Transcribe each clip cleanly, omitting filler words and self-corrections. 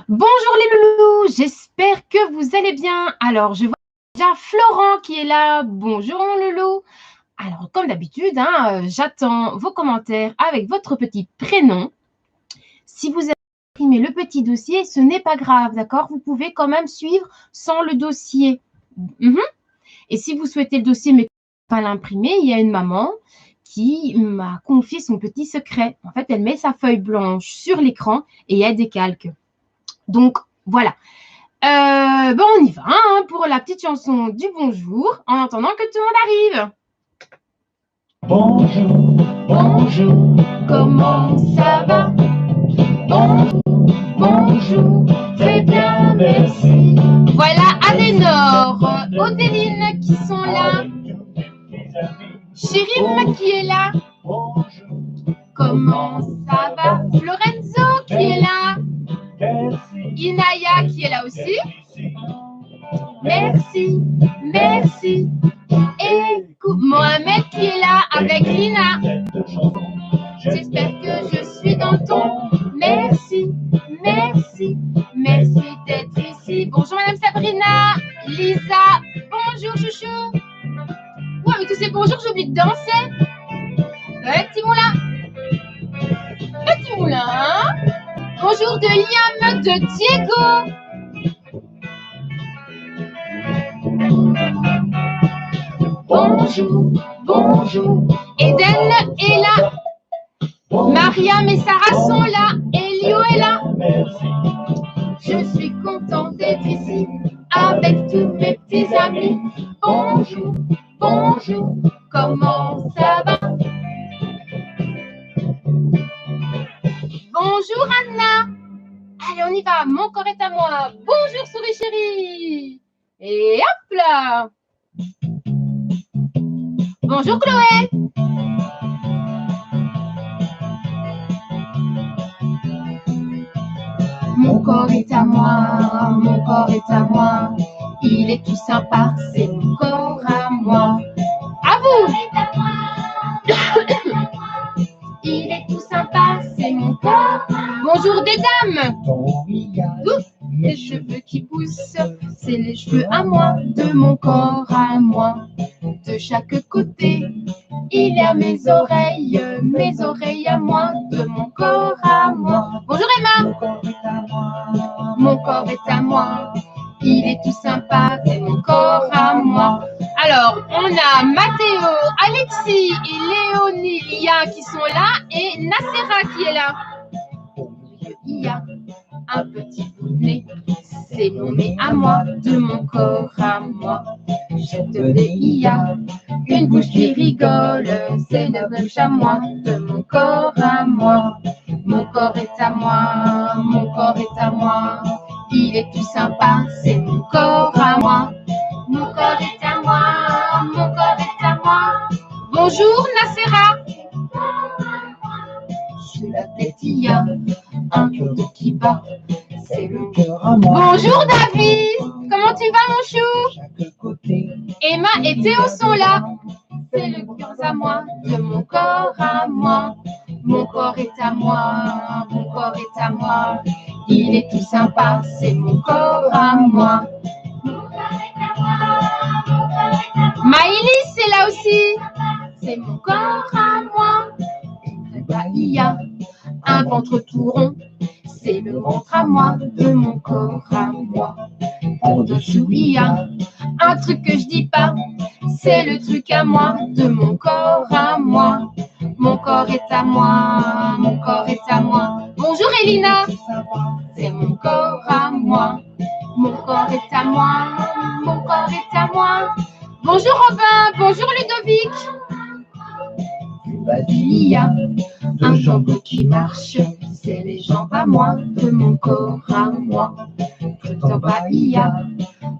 Bonjour les loulous, j'espère que vous allez bien. Alors, je vois déjà Florent qui est là. Bonjour mon loulou. Alors, comme d'habitude, j'attends vos commentaires avec votre petit prénom. Si vous avez imprimé le petit dossier, ce n'est pas grave, d'accord? Vous pouvez quand même suivre sans le dossier. Et si vous souhaitez le dossier mais pas l'imprimer, il y a une maman qui m'a confié son petit secret. En fait, elle met sa feuille blanche sur l'écran et il y a des calques. Donc, voilà. On y va pour la petite chanson du bonjour en attendant que tout le monde arrive. Bonjour, bonjour, Comment ça va? bonjour, très bien, merci. Voilà Alénor, Odéline qui sont là, Chérine qui est là. Bonjour, Comment ça va? Lorenzo qui est là, merci. Inaya qui est là aussi. Merci, merci. Et Mohamed qui est là avec Lina. J'espère que je suis dans ton. Merci, merci, merci d'être ici. Bonjour Madame Sabrina, Lisa, bonjour chouchou. Ouais, avec tous ces bonjours, j'oublie de danser. Petit moulin. Petit moulin. Bonjour de Liam, de Diego. Bonjour, bonjour, Eden est là. Mariam et Sarah sont là. Elio est là. merci. Je suis contente d'être ici avec tous mes petits amis. Bonjour, bonjour, comment ça va? Bonjour Anna. Allez, on y va. Mon corps est à moi. Bonjour souris chérie. Et hop là. Bonjour Chloé. Mon corps est à moi, mon corps est à moi. Il est tout sympa, c'est mon corps à moi. À vous. Il est tout sympa, c'est mon corps. Bonjour des dames. Ouf, les cheveux qui poussent, c'est les cheveux à moi, de mon corps à moi. De chaque côté, il y a mes oreilles à moi, de mon corps à moi. Bonjour Emma. Mon corps est à moi, il est tout sympa, c'est mon corps à moi. Alors, on a Mathéo, Alexis et Léonie Lia qui sont là et Nacera qui est là. Il y a un petit bout de nez, c'est mon nez à moi, de mon corps à moi. Je te l'ai, il y a une bouche qui rigole, c'est la bouche à moi, de mon corps à moi. Mon corps est à moi, mon corps est à moi. Il est tout sympa, c'est mon corps à moi. Mon corps est à moi, mon corps est à moi. Bonjour Nacera. Sur la tête, il y a un cœur qui bat, c'est le cœur à moi. Bonjour David, comment tu vas mon chou? Emma et Théo sont là. C'est le cœur à moi, de mon corps à moi. Mon corps est à moi, mon corps est à moi. Il est tout sympa, c'est mon corps à moi. Maïlis est là aussi. C'est mon corps à moi. Là, il y a un ventre tout rond. C'est le ventre à moi, de mon corps à moi. En dessous, il y a un truc que je dis pas. C'est le truc à moi, de mon corps à moi. Mon corps est à moi, mon corps est à moi. Bonjour Elina. C'est mon corps à moi. Mon corps est à moi, mon corps est à moi. Bonjour Robin, bonjour Ludovic. Il y a un jambe qui marche, c'est les jambes à moi, de mon corps à moi. Tout en bas, il y a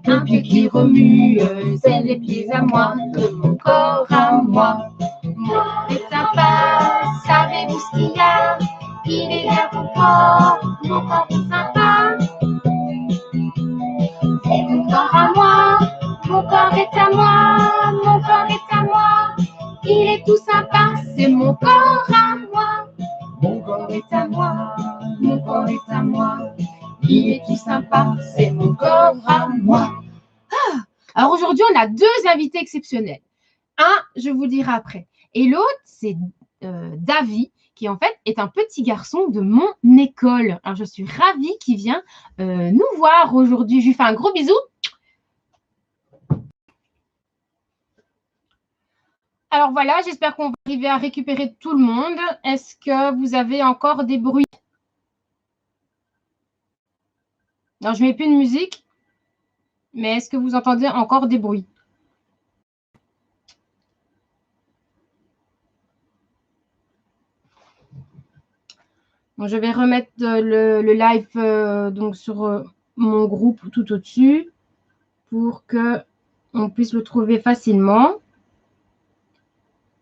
un pied qui remue, c'est les pieds à moi, de mon corps à moi. Mon corps est sympa, savez-vous ce qu'il y a? Il est là mon corps est sympa. C'est mon corps à moi, mon corps est à moi, mon corps est à moi. Il est tout sympa, c'est mon corps à moi. Mon corps est à moi, mon corps est à moi. il est tout sympa, c'est mon corps à moi. Alors aujourd'hui, on a deux invités exceptionnels. Un, je vous le dirai après. Et l'autre, c'est Davy, qui en fait est un petit garçon de mon école. Alors je suis ravie qu'il vient nous voir aujourd'hui. Je lui fais un gros bisou. Alors voilà, j'espère qu'on va arriver à récupérer tout le monde. Est-ce que vous avez encore des bruits? Alors je ne mets plus de musique, mais est-ce que vous entendez encore des bruits? Bon, je vais remettre le live donc sur mon groupe tout au-dessus pour qu'on puisse le trouver facilement.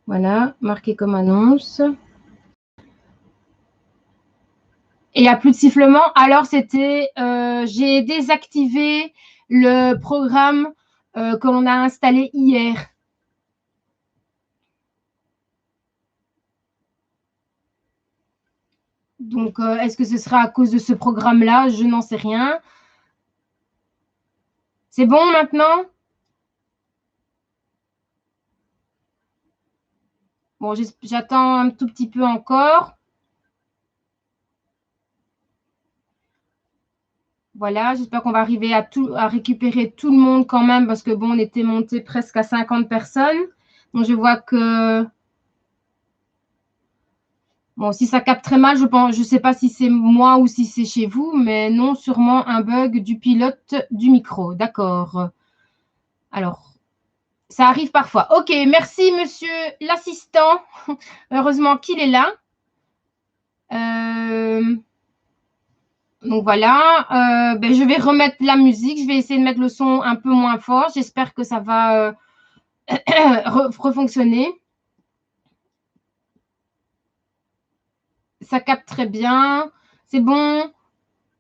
Voilà, marqué comme annonce. Et il n'y a plus de sifflement. Alors, c'était, j'ai désactivé le programme que l'on a installé hier. Donc, est-ce que ce sera à cause de ce programme-là? Je n'en sais rien. C'est bon maintenant? Bon, j'attends un tout petit peu encore. Voilà, j'espère qu'on va arriver à récupérer tout le monde quand même parce que bon, on était monté presque à 50 personnes. Donc, je vois que… Bon, si ça capte très mal, je ne sais pas si c'est moi ou si c'est chez vous, mais non, sûrement un bug du pilote du micro. D'accord. Alors, ça arrive parfois. OK, merci, monsieur l'assistant. Heureusement qu'il est là. Donc, voilà. Je vais remettre la musique. Je vais essayer de mettre le son un peu moins fort. J'espère que ça va refonctionner. Ça capte très bien. C'est bon.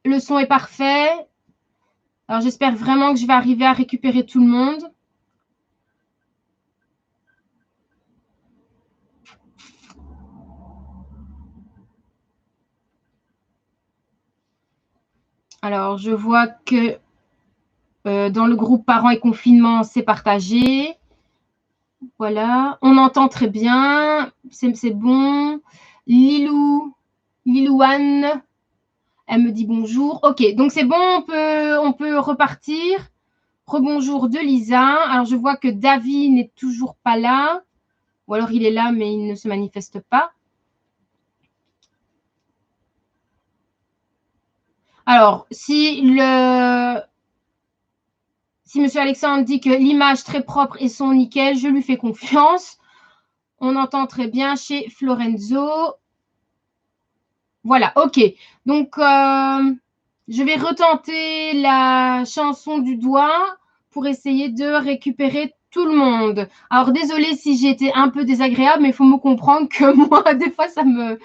Le son est parfait. Alors, j'espère vraiment que je vais arriver à récupérer tout le monde. Alors, je vois que dans le groupe parents et confinement, c'est partagé. Voilà, on entend très bien. C'est bon. Lilouane, elle me dit bonjour. OK, donc c'est bon, on peut repartir. Rebonjour de Lisa. Alors, je vois que Davy n'est toujours pas là. Ou alors, il est là, mais il ne se manifeste pas. Alors, si M. Alexandre dit que l'image très propre et son nickel, je lui fais confiance. On entend très bien chez Florenzo. Voilà, OK. Donc, je vais retenter la chanson du doigt pour essayer de récupérer tout le monde. Alors, désolée si j'ai été un peu désagréable, mais il faut me comprendre que moi, des fois, ça me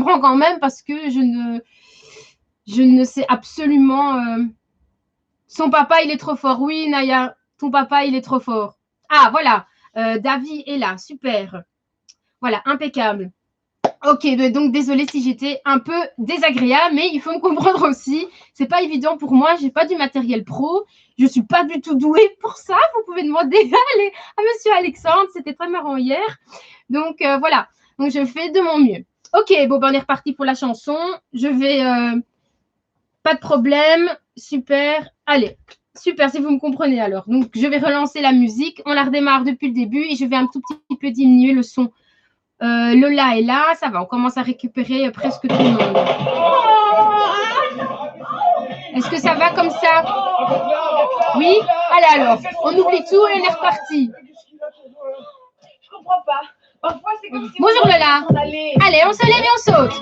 prend quand même parce que je ne sais absolument… Son papa, il est trop fort. Oui, Naya, ton papa, il est trop fort. Ah, voilà. Davy est là. Super. Voilà, impeccable. OK, donc désolée si j'étais un peu désagréable, mais il faut me comprendre aussi. C'est pas évident pour moi. J'ai pas du matériel pro. Je suis pas du tout douée pour ça. Vous pouvez demander à monsieur Alexandre. C'était très marrant hier. Donc, voilà. Donc, je fais de mon mieux. OK, bon, on est reparti pour la chanson. Je vais… pas de problème. Super. Allez, super, si vous me comprenez alors. Donc, je vais relancer la musique. On la redémarre depuis le début et je vais un tout petit peu diminuer le son. Lola est là. Ça va, on commence à récupérer presque tout le monde. Est-ce que ça va comme ça? Oui? Allez alors, on oublie tout et on est reparti. Je comprends pas. Parfois, c'est comme si… Bonjour Lola. Allez, on se lève et on saute.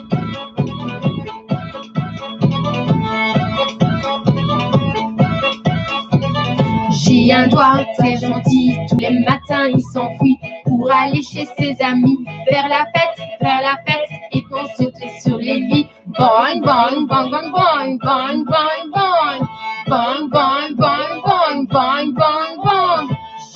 J'ai un doigt très gentil, tous les matins il s'enfuit pour aller chez ses amis, faire la fête et pour sauter sur les lits. Boing, boing, boing, boing, boing, boing, boing, boing, boing, boing, boing, boing, boing, boing, boing.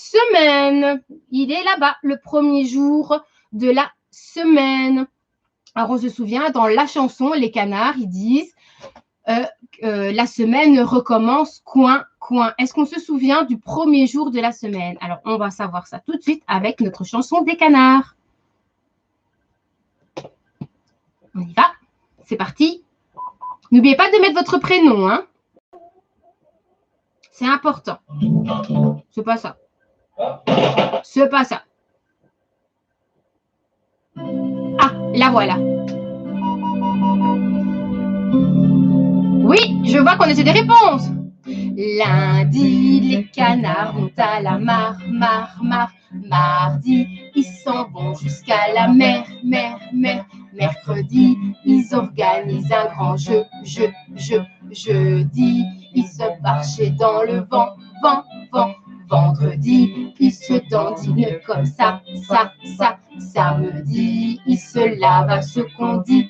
semaine. Il est là-bas, le premier jour de la semaine. Alors, on se souvient, dans la chanson, les canards, ils disent la semaine recommence coin, coin. Est-ce qu'on se souvient du premier jour de la semaine? Alors, on va savoir ça tout de suite avec notre chanson des canards. On y va. C'est parti. N'oubliez pas de mettre votre prénom, hein. C'est important. C'est pas ça. C'est pas ça. Ah, la voilà. Oui, je vois qu'on essaie des réponses. Lundi, les canards vont à la mare. Mardi, ils s'en vont jusqu'à la mer. Mercredi, ils organisent un grand jeu. Jeudi, ils se marchaient dans le vent. Vendredi, ils se dandinent comme ça. Samedi, ils se lavent à ce qu'on dit.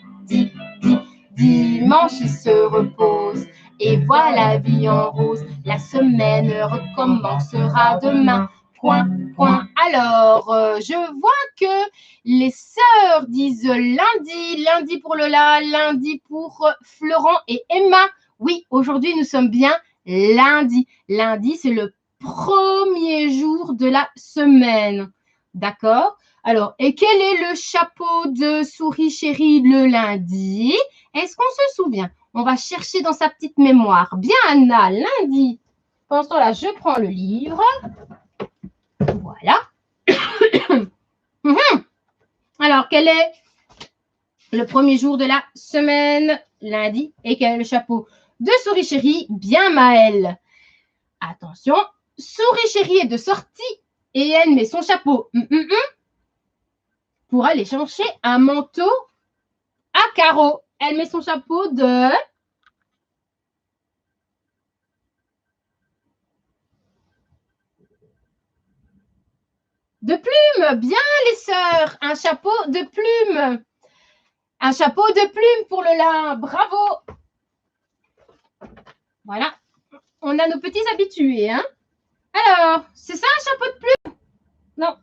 Dimanche, ils se reposent. Et voilà, vie en rose. La semaine recommencera demain. Coin. Alors, je vois que les sœurs disent lundi pour Lola, lundi pour Florent et Emma. Oui, aujourd'hui, nous sommes bien lundi. Lundi, c'est le premier jour de la semaine. D'accord? Alors, et quel est le chapeau de Souris Chérie le lundi? Est-ce qu'on se souvient? On va chercher dans sa petite mémoire. Bien, Anna, lundi. Pendant ce temps-là, je prends le livre. Voilà. Alors, quel est le premier jour de la semaine? Lundi. Et quel est le chapeau de Souris Chérie? Bien, Maëlle. Attention, Souris Chérie est de sortie et elle met son chapeau pour aller chercher un manteau à carreaux. Elle met son chapeau de plumes. Bien, les sœurs. Un chapeau de plumes. Un chapeau de plumes pour le lin. Bravo. Voilà. On a nos petits habitués, hein. Alors, c'est ça un chapeau de plumes? Non.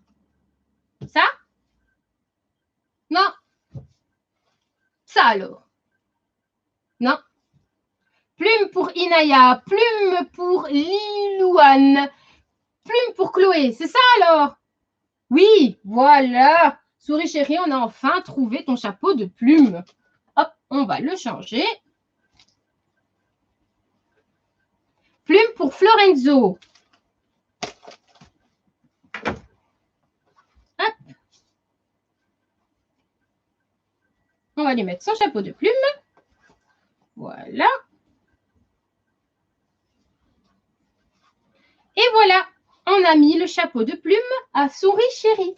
Ça? Non. Ça alors? Non. Plume pour Inaya, plume pour Lilouane, plume pour Chloé. C'est ça alors? Oui, voilà. Souris Chérie, on a enfin trouvé ton chapeau de plume. Hop, on va le changer. Plume pour Florenzo. Hop. On va lui mettre son chapeau de plume. Voilà. Et voilà, on a mis le chapeau de plume à Souris Chérie.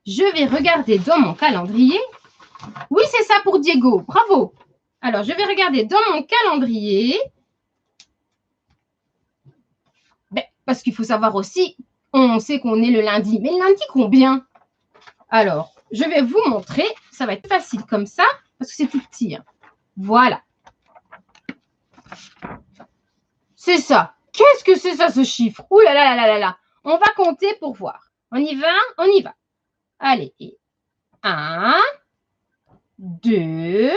Je vais regarder dans mon calendrier. Oui, c'est ça pour Diego. Bravo. Alors, je vais regarder dans mon calendrier. Parce qu'il faut savoir aussi, on sait qu'on est le lundi. Mais le lundi combien? Alors, je vais vous montrer. Ça va être facile comme ça, parce que c'est tout petit. Hein. Voilà. C'est ça. Qu'est-ce que c'est ça, ce chiffre? Ouh là là là là là. On va compter pour voir. On y va? On y va. Allez. 1, 2,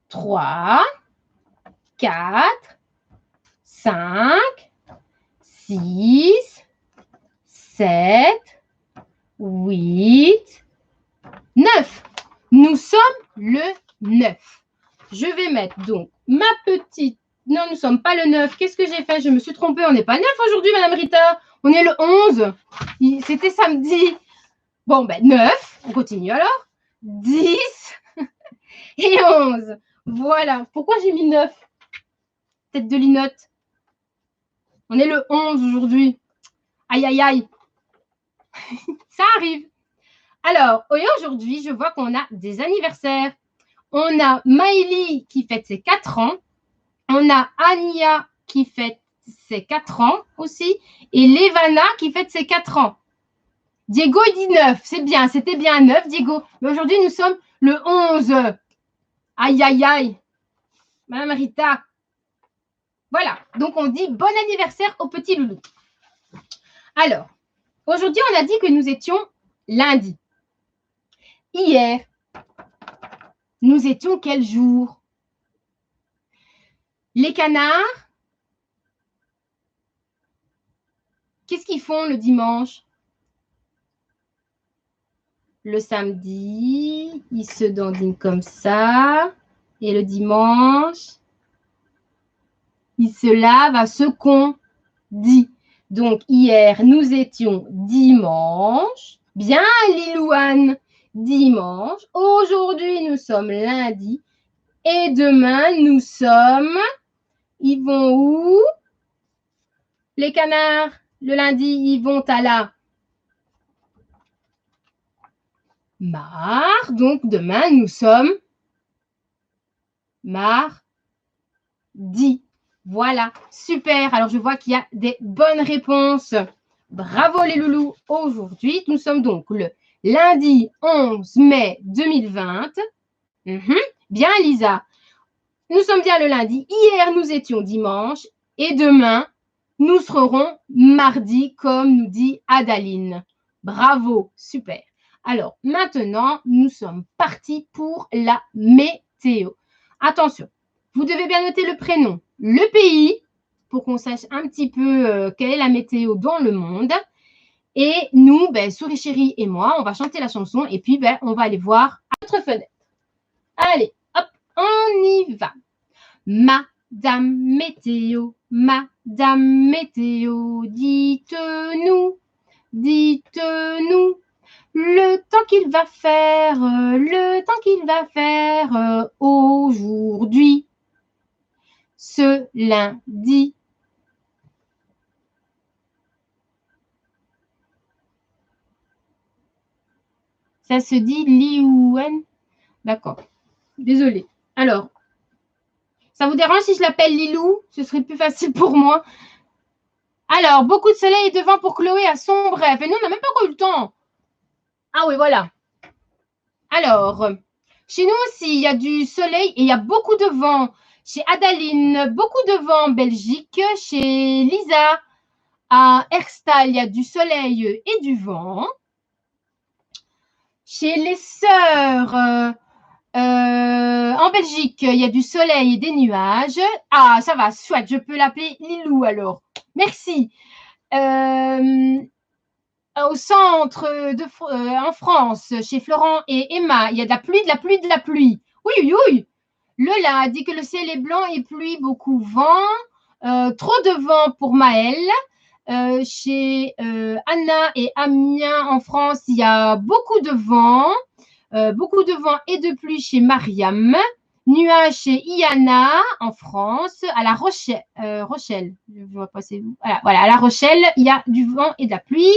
3, 4, 5, 6, 7, 8, 9. Nous sommes le 9. Je vais mettre donc ma petite... Non, nous ne sommes pas le 9. Qu'est-ce que j'ai fait? Je me suis trompée. On n'est pas 9 aujourd'hui, Madame Rita. On est le 11. C'était samedi. Bon, ben 9. On continue alors. 10 et 11. Voilà. Pourquoi j'ai mis 9? Tête de linotte. On est le 11 aujourd'hui. Aïe, aïe, aïe. Ça arrive. Alors, aujourd'hui, je vois qu'on a des anniversaires. On a Maëlie qui fête ses 4 ans. On a Ania qui fête ses 4 ans aussi. Et Levana qui fête ses 4 ans. Diego, il dit 9. C'est bien. C'était bien 9, Diego. Mais aujourd'hui, nous sommes le 11. Aïe, aïe, aïe. Madame Rita. Voilà. Donc, on dit bon anniversaire au petit loulou. Alors, aujourd'hui, on a dit que nous étions lundi. Hier, nous étions quel jour? Les canards, qu'est-ce qu'ils font le dimanche? Le samedi, ils se dandinent comme ça. Et le dimanche, ils se lavent à ce qu'on dit. Donc, hier, nous étions dimanche. Bien, Lilouane, dimanche. Aujourd'hui, nous sommes lundi. Et demain, nous sommes... Ils vont où? Les canards, le lundi, ils vont à la mare. Donc, demain, nous sommes mardi. Voilà, super. Alors, je vois qu'il y a des bonnes réponses. Bravo les loulous. Aujourd'hui, nous sommes donc le lundi 11 mai 2020. Bien, Lisa. Nous sommes bien le lundi. Hier, nous étions dimanche. Et demain, nous serons mardi, comme nous dit Adaline. Bravo, super. Alors, maintenant, nous sommes partis pour la météo. Attention, vous devez bien noter le prénom, le pays, pour qu'on sache un petit peu quelle est la météo dans le monde. Et nous, Souris Chérie et moi, on va chanter la chanson et puis on va aller voir à notre fenêtre. Allez, hop, on y va. Madame Météo, Madame Météo, dites-nous, le temps qu'il va faire aujourd'hui, ce lundi. Ça se dit Liouen? D'accord, désolée. Alors, ça vous dérange si je l'appelle Lilou? Ce serait plus facile pour moi. Alors, beaucoup de soleil et de vent pour Chloé à son bref. Et nous, on n'a même pas encore eu le temps. Ah oui, voilà. Alors, chez nous aussi, il y a du soleil et il y a beaucoup de vent. Chez Adaline, beaucoup de vent en Belgique. Chez Lisa, à Herstal, il y a du soleil et du vent. Chez les sœurs, en Belgique, il y a du soleil et des nuages. Ah, ça va, soit, je peux l'appeler Lilou alors. Merci. Au centre, en France, chez Florent et Emma, il y a de la pluie, de la pluie, de la pluie. Oui, oui, oui. Lola a dit que le ciel est blanc et pluie, beaucoup vent. Trop de vent pour Maëlle. Chez Anna et Amiens en France, il y a beaucoup de vent. Beaucoup de vent et de pluie chez Mariam. Nuages chez Iana en France. À La Rochelle. Je vois pas c'est où. Voilà, à La Rochelle, il y a du vent et de la pluie.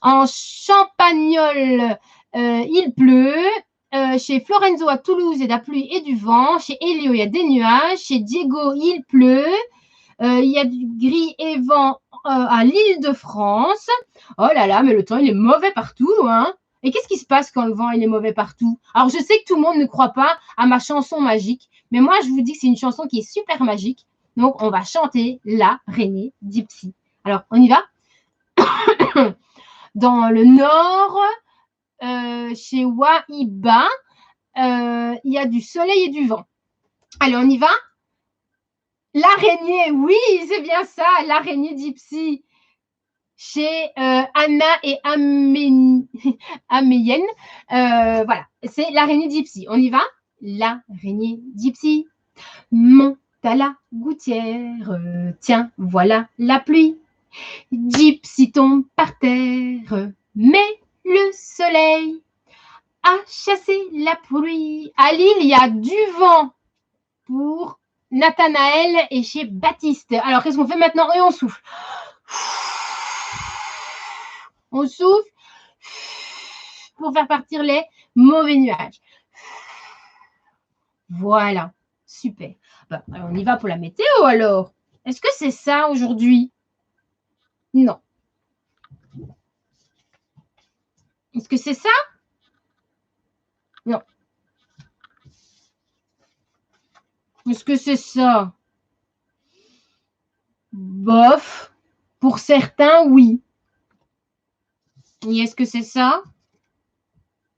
En Champagnole, il pleut. Chez Florenzo à Toulouse, il y a de la pluie et du vent. Chez Elio, il y a des nuages. Chez Diego, il pleut. Il y a du gris et vent à l'Île-de-France. Oh là là, mais le temps, il est mauvais partout, hein. Et qu'est-ce qui se passe quand le vent, il est mauvais partout? Alors, je sais que tout le monde ne croit pas à ma chanson magique, mais moi, je vous dis que c'est une chanson qui est super magique. Donc, on va chanter l'araignée Gypsy. Alors, on y va? Dans le nord, chez Wahiba, il y a du soleil et du vent. Allez, on y va? L'araignée, oui, c'est bien ça, l'araignée Gypsy. Chez Anna et Améyenne, voilà, c'est l'araignée Gypsy. On y va? L'araignée Gypsy monte à la gouttière. Tiens, voilà la pluie. Gypsy tombe par terre, mais le soleil a chassé la pluie. À Lille, il y a du vent pour Nathanaël et chez Baptiste. Alors, qu'est-ce qu'on fait maintenant? Et on souffle. On souffle pour faire partir les mauvais nuages. Voilà, super. On y va pour la météo alors. Est-ce que c'est ça aujourd'hui? Non. Est-ce que c'est ça? Non. Est-ce que c'est ça? Bof. Pour certains, oui. Et est-ce que c'est ça?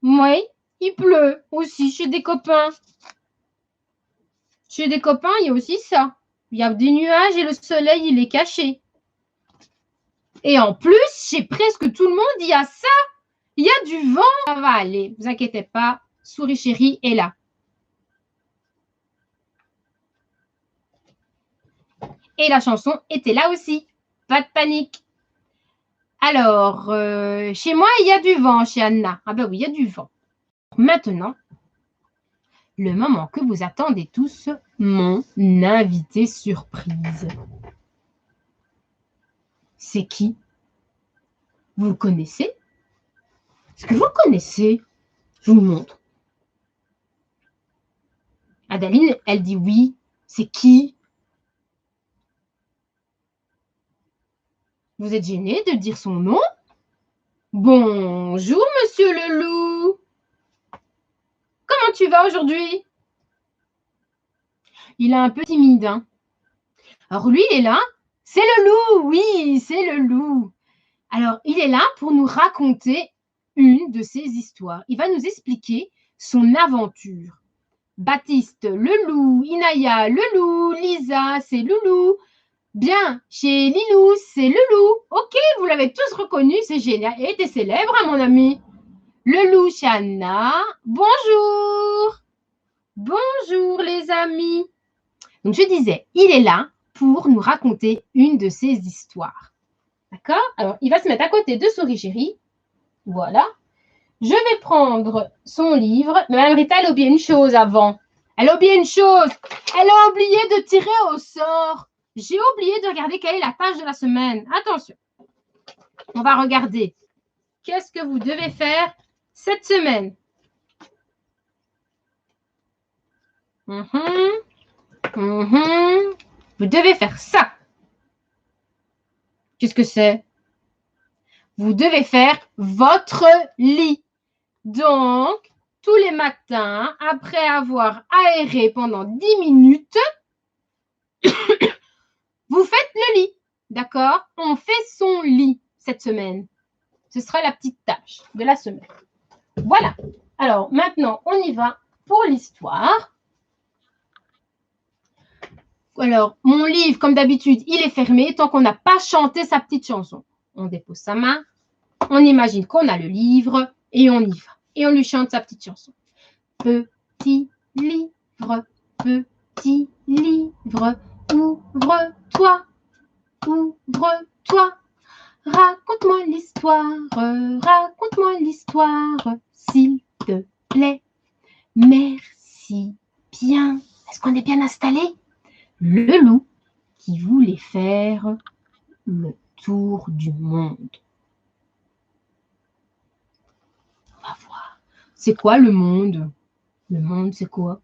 Oui, il pleut aussi chez des copains. Chez des copains, il y a aussi ça. Il y a des nuages et le soleil, il est caché. Et en plus, chez presque tout le monde, il y a ça. Il y a du vent. Ça va aller, vous inquiétez pas. Souris chérie est là. Et la chanson était là aussi. Pas de panique. Alors, chez moi, il y a du vent, chez Anna. Ah ben oui, il y a du vent. Maintenant, le moment que vous attendez tous, mon invité surprise. C'est qui? Vous le connaissez? Est-ce que vous le connaissez? Je vous le montre. Adaline, elle dit oui. C'est qui? Vous êtes gêné de dire son nom? Bonjour, monsieur le loup. Comment tu vas aujourd'hui? Il est un peu timide, hein? Alors lui, il est là. C'est le loup, oui, c'est le loup. Alors, il est là pour nous raconter une de ses histoires. Il va nous expliquer son aventure. Baptiste, le loup. Inaya, le loup. Lisa, c'est Loulou. Bien, chez Lilou, c'est le loup. Ok, vous l'avez tous reconnu, c'est génial. Et t'es célèbre, hein, mon ami. Le loup, Shanna. Bonjour. Bonjour, les amis. Donc, je disais, il est là pour nous raconter une de ses histoires. D'accord? Alors, il va se mettre à côté de Souris Chérie. Voilà. Je vais prendre son livre. Mais Madame Rita, elle a oublié une chose avant. Elle a oublié une chose. Elle a oublié de tirer au sort. J'ai oublié de regarder quelle est la page de la semaine. Attention. On va regarder. Qu'est-ce que vous devez faire cette semaine? Vous devez faire ça. Qu'est-ce que c'est? Vous devez faire votre lit. Donc, tous les matins, après avoir aéré pendant 10 minutes, vous faites le lit. D'accord? On fait son lit cette semaine. Ce sera la petite tâche de la semaine. Voilà. Alors, maintenant, on y va pour l'histoire. Alors, mon livre, comme d'habitude, il est fermé tant qu'on n'a pas chanté sa petite chanson. On dépose sa main, on imagine qu'on a le livre et on y va. Et on lui chante sa petite chanson. Petit livre, ouvre-toi, ouvre-toi. Raconte-moi l'histoire, s'il te plaît. Merci bien. Est-ce qu'on est bien installé? Le loup qui voulait faire le tour du monde. On va voir. C'est quoi le monde? Le monde, c'est quoi?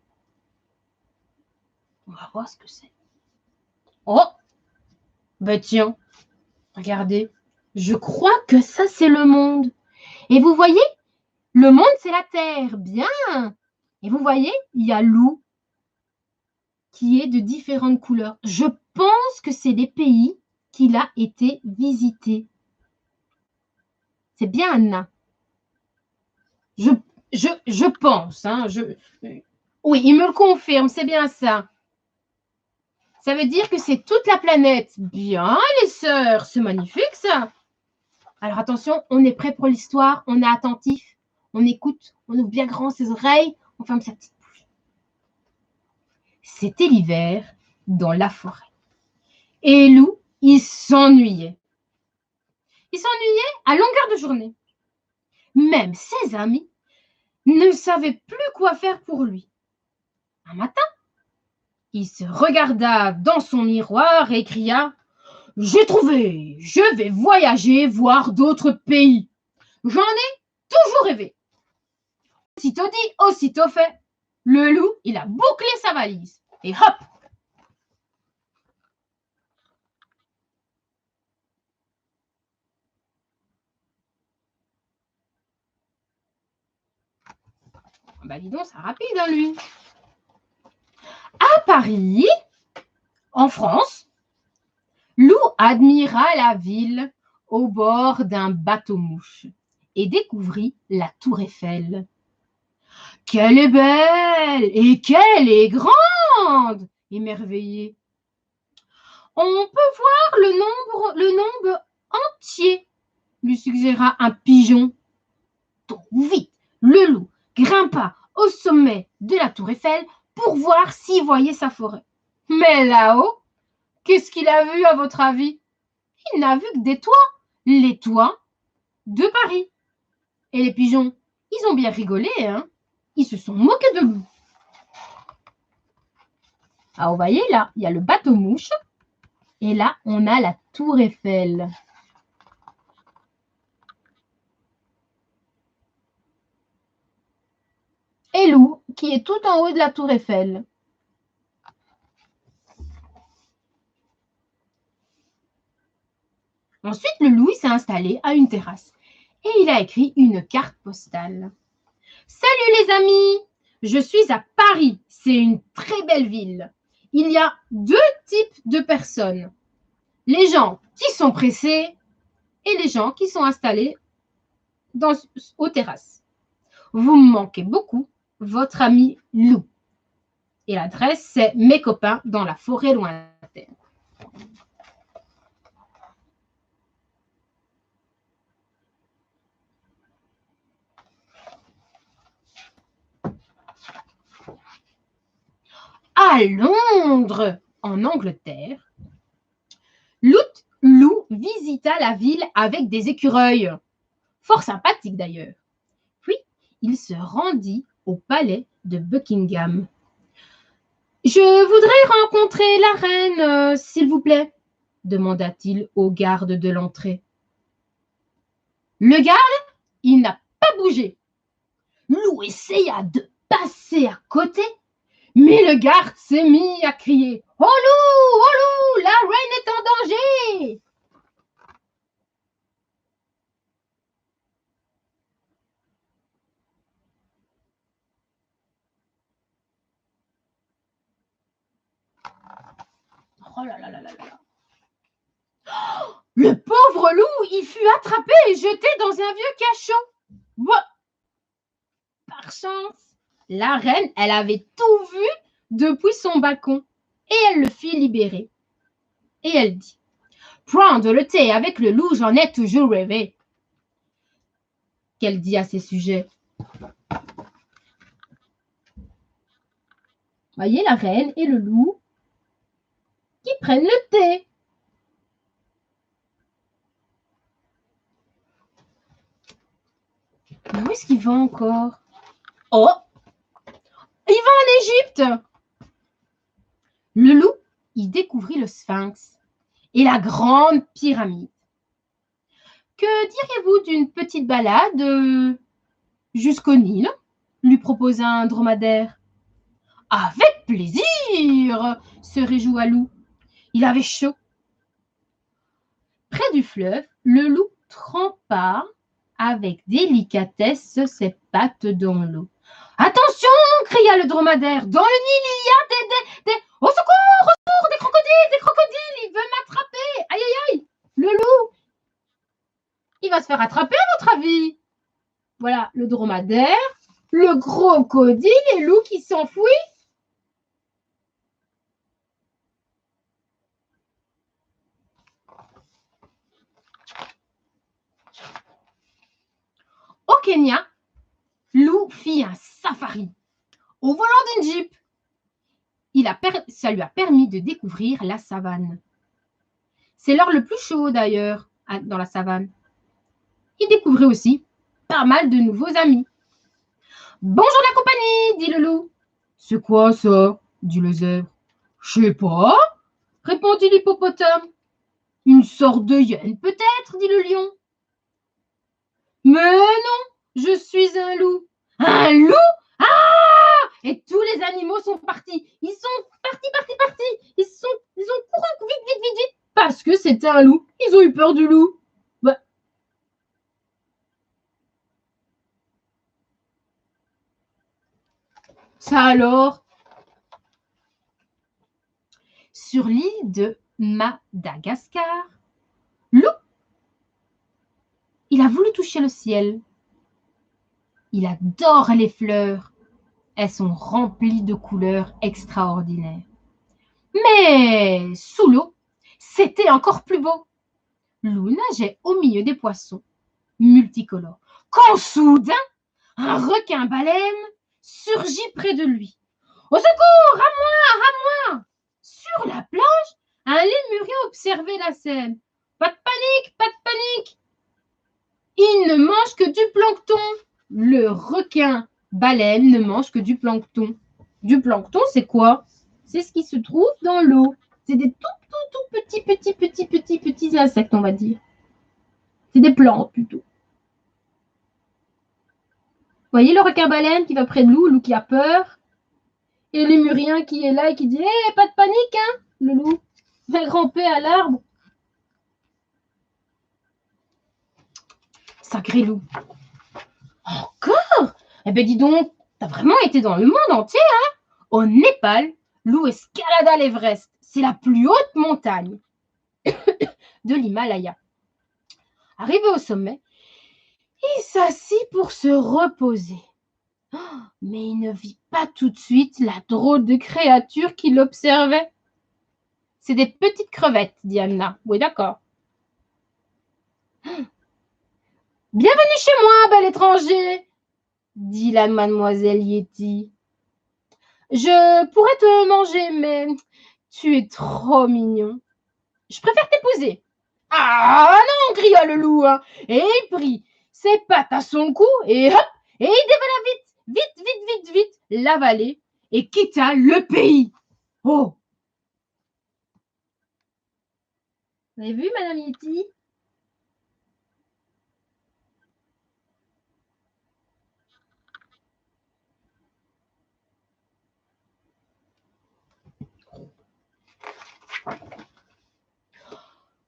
On va voir ce que c'est. Oh! Ben tiens, regardez. Je crois que ça, c'est le monde. Et vous voyez, le monde, c'est la terre. Bien. Et vous voyez, il y a l'eau qui est de différentes couleurs. Je pense que c'est des pays qu'il a été visité. C'est bien, Anna. Je pense. Hein, oui, il me le confirme, c'est bien ça. Ça veut dire que c'est toute la planète. Bien, les sœurs, c'est magnifique, ça. Alors, attention, on est prêt pour l'histoire, on est attentif, on écoute, on ouvre bien grand ses oreilles, on ferme sa petite bouche. C'était l'hiver dans la forêt. Et Lou, il s'ennuyait. Il s'ennuyait à longueur de journée. Même ses amis ne savaient plus quoi faire pour lui. Un matin, il se regarda dans son miroir et cria « J'ai trouvé, je vais voyager, voir d'autres pays. J'en ai toujours rêvé. » Aussitôt dit, aussitôt fait. Le loup, il a bouclé sa valise. Et hop! Bah dis donc, c'est rapide, hein, lui. À Paris, en France, Lou admira la ville au bord d'un bateau-mouche. et découvrit la tour Eiffel. « Qu'elle est belle et qu'elle est grande !» émerveillé. « On peut voir le nombre entier !» lui suggéra un pigeon. Donc vite, le loup grimpa au sommet de la tour Eiffel pour voir s'il voyait sa forêt. Mais là-haut, qu'est-ce qu'il a vu à votre avis? Il n'a vu que des toits, les toits de Paris. Et les pigeons, ils ont bien rigolé, hein? Ils se sont moqués de lui. Ah, vous voyez là, il y a le bateau-mouche et là, on a la tour Eiffel. Et loup qui est tout en haut de la tour Eiffel. Ensuite, le loup s'est installé à une terrasse et il a écrit une carte postale. « Salut les amis, je suis à Paris, c'est une très belle ville. Il y a deux types de personnes, les gens qui sont pressés et les gens qui sont installés aux terrasses. Vous me manquez beaucoup, votre ami loup. » Et l'adresse, c'est mes copains dans la forêt lointaine. À Londres, en Angleterre, Loup visita la ville avec des écureuils, fort sympathiques d'ailleurs. Puis, il se rendit au palais de Buckingham. « Je voudrais rencontrer la reine, s'il vous plaît, » demanda-t-il au garde de l'entrée. Le garde, il n'a pas bougé. Loup essaya de passer à côté, mais le garde s'est mis à crier « Oh loup, la reine est en danger !» Oh là là là là là. Oh, le pauvre loup, il fut attrapé et jeté dans un vieux cachot. Bon. Par chance, la reine, elle avait tout vu depuis son balcon et elle le fit libérer. Et elle dit « Prendre le thé avec le loup, j'en ai toujours rêvé. » Qu'elle dit à ses sujets. Voyez la reine et le loup qui prennent le thé. Mais où est-ce qu'il va encore? Oh, il va en Égypte. Le loup, il découvrit le Sphinx et la grande pyramide. Que diriez-vous d'une petite balade jusqu'au Nil? Lui proposa un dromadaire. Avec plaisir, se réjouit Loup. Il avait chaud. Près du fleuve, le loup trempa avec délicatesse ses pattes dans l'eau. Attention, cria le dromadaire. Dans le Nil, il y a des... Au secours, des crocodiles, il veut m'attraper. Aïe, aïe, aïe. Le loup, il va se faire attraper à votre avis? Voilà, le dromadaire, le crocodile et loup qui s'enfuit. Au Kenya, Loup fit un safari au volant d'une Jeep. Ça lui a permis de découvrir la savane. C'est l'heure le plus chaud d'ailleurs dans la savane. Il découvrit aussi pas mal de nouveaux amis. « Bonjour la compagnie, dit le loup. « C'est quoi ça, dit le zèbre. « Je sais pas, répondit l'hippopotame. « Une sorte de hyène peut-être, dit le lion. « Mais non, je suis un loup. »« Un loup? Ah !» Et tous les animaux sont partis. Ils sont partis. Ils ont couru vite, parce que c'était un loup. Ils ont eu peur du loup. Bah. Ça alors? Sur l'île de Madagascar, Loup, il Il a voulu toucher le ciel. Il adore les fleurs. Elles sont remplies de couleurs extraordinaires. Mais sous l'eau, c'était encore plus beau. Lou nageait au milieu des poissons multicolores. Quand soudain, un requin-baleine surgit près de lui. Au secours, à moi! Sur la plage, un lémurien observait la scène. Pas de panique, pas de panique. Il ne mange que du plancton. Le requin-baleine ne mange que du plancton. Du plancton, c'est quoi? C'est ce qui se trouve dans l'eau. C'est des tout petits insectes, on va dire. C'est des plantes plutôt. Vous voyez le requin-baleine qui va près de Lou qui a peur. Et le lémurien qui est là et qui dit hey, pas de panique, hein, le loup va grimper à l'arbre. Sacré loup. Encore? Eh bien, dis donc, t'as vraiment été dans le monde entier, hein? Au Népal, Lou escalada l'Everest. C'est la plus haute montagne de l'Himalaya. Arrivé au sommet, il s'assit pour se reposer. Oh, mais il ne vit pas tout de suite la drôle de créature qui l'observait. C'est des petites crevettes, dit Anna. Oui, d'accord. Bienvenue chez moi, bel étranger, dit la mademoiselle Yeti. Je pourrais te manger, mais tu es trop mignon. Je préfère t'épouser. Ah non, cria le loup, hein, et il prit ses pattes à son cou et hop, et il dévala vite la vallée et quitta le pays. Oh! Vous avez vu, Madame Yeti?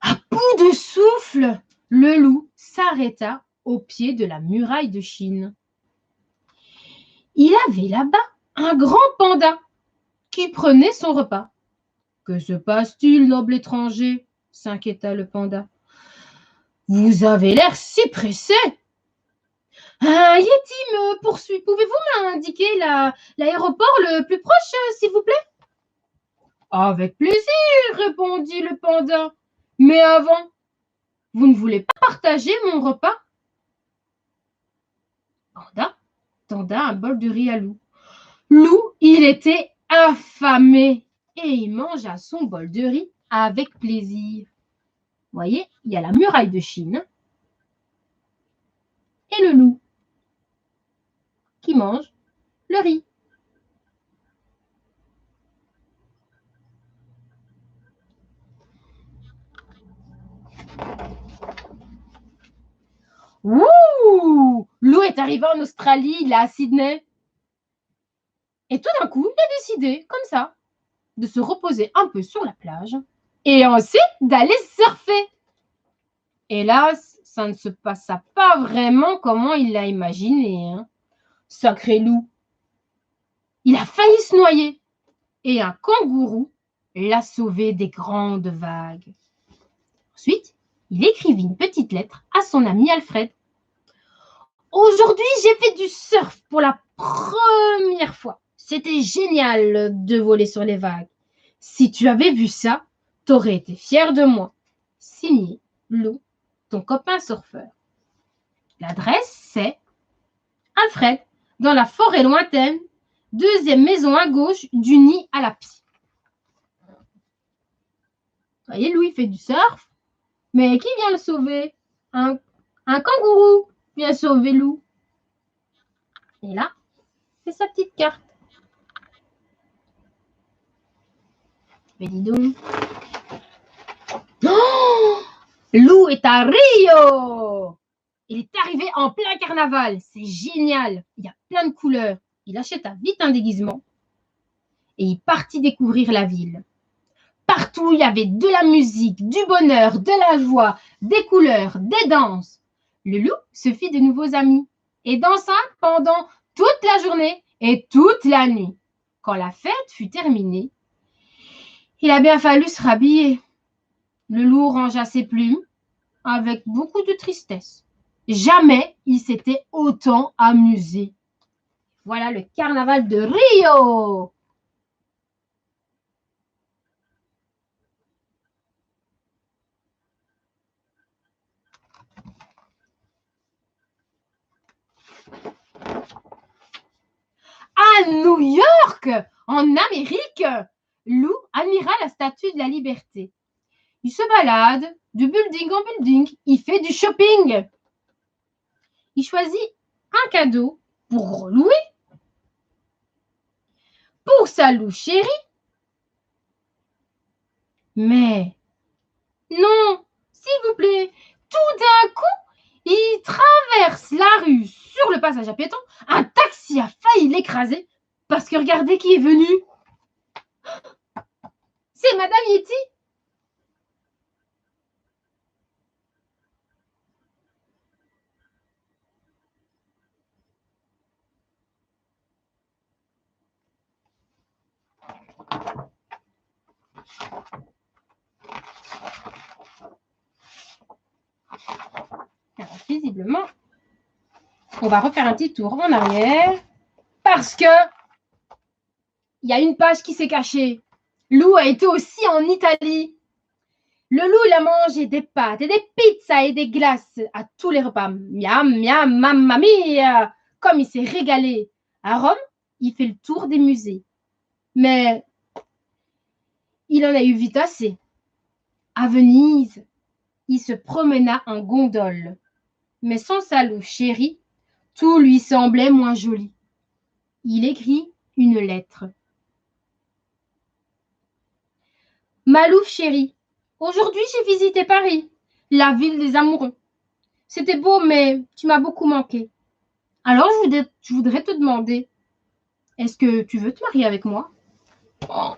À bout de souffle, le loup s'arrêta au pied de la muraille de Chine. Il avait là-bas un grand panda qui prenait son repas. « Que se passe-t-il, noble étranger ?» s'inquiéta le panda. « Vous avez l'air si pressé. »« Un yéti me poursuit. Pouvez-vous m'indiquer l'aéroport le plus proche, s'il vous plaît ?»« Avec plaisir, » répondit le panda. « Mais avant, vous ne voulez pas partager mon repas ?» Panda tenda un bol de riz à Lou. Lou, il était affamé et il mangea son bol de riz avec plaisir. Vous voyez, il y a la muraille de Chine et le loup qui mange le riz. Ouh! Lou est arrivé en Australie, là, à Sydney. Et tout d'un coup, il a décidé, comme ça, de se reposer un peu sur la plage et ensuite d'aller surfer. Hélas, ça ne se passa pas vraiment comment il l'a imaginé, hein. Sacré loup. Il a failli se noyer et un kangourou l'a sauvé des grandes vagues. Ensuite, il écrivit une petite lettre à son ami Alfred. « Aujourd'hui, j'ai fait du surf pour la première fois. C'était génial de voler sur les vagues. Si tu avais vu ça, t'aurais été fier de moi. Signé Lou, ton copain surfeur. » L'adresse, c'est Alfred, dans la forêt lointaine, 2e maison à gauche du nid à la pie. Vous voyez, Lou, il fait du surf. Mais qui vient le sauver? Un kangourou vient sauver Lou. Et là, c'est sa petite carte. Mais dis donc. Oh, Lou est à Rio. Il est arrivé en plein carnaval. C'est génial. Il y a plein de couleurs. Il acheta vite un déguisement et il partit découvrir la ville. Partout, il y avait de la musique, du bonheur, de la joie, des couleurs, des danses. Le loup se fit de nouveaux amis et dansa pendant toute la journée et toute la nuit. Quand la fête fut terminée, il a bien fallu se rhabiller. Le loup rangea ses plumes avec beaucoup de tristesse jamais il s'était autant amusé. Voilà le carnaval de Rio. À New York, en Amérique, Lou admira la statue de la liberté. Il se balade de building en building, il fait du shopping. Il choisit un cadeau pour Louis, pour sa Lou chérie. Mais non, s'il vous plaît, tout d'un coup, il traverse la rue sur le passage à piétons. Un taxi a failli l'écraser parce que regardez qui est venu. C'est Madame Yeti. Alors, visiblement, on va refaire un petit tour en arrière parce que il y a une page qui s'est cachée. Lou a été aussi en Italie. Le loup, il a mangé des pâtes et des pizzas et des glaces à tous les repas. Miam, miam, mamma mia. Comme il s'est régalé. À Rome, il fait le tour des musées. Mais il en a eu vite assez. À Venise, il se promena en gondole. Mais sans sa louve chérie, tout lui semblait moins joli. Il écrit une lettre. Ma louve chérie, aujourd'hui j'ai visité Paris, la ville des amoureux. C'était beau, mais tu m'as beaucoup manqué. Alors je voudrais te demander, est-ce que tu veux te marier avec moi? Oh.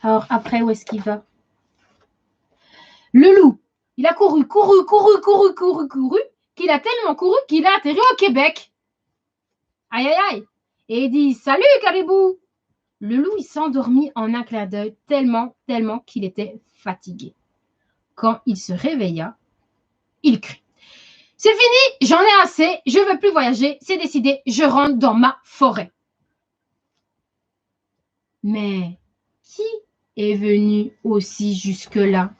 Alors après, où est-ce qu'il va? Le loup, il a couru, qu'il a tellement couru qu'il a atterri au Québec. Aïe, aïe, aïe. Et il dit, salut caribou. Le loup, il s'endormit en un clin d'œil tellement qu'il était fatigué. Quand il se réveilla, il crie. C'est fini, j'en ai assez, je ne veux plus voyager, c'est décidé, je rentre dans ma forêt. Mais qui est venu aussi jusque-là?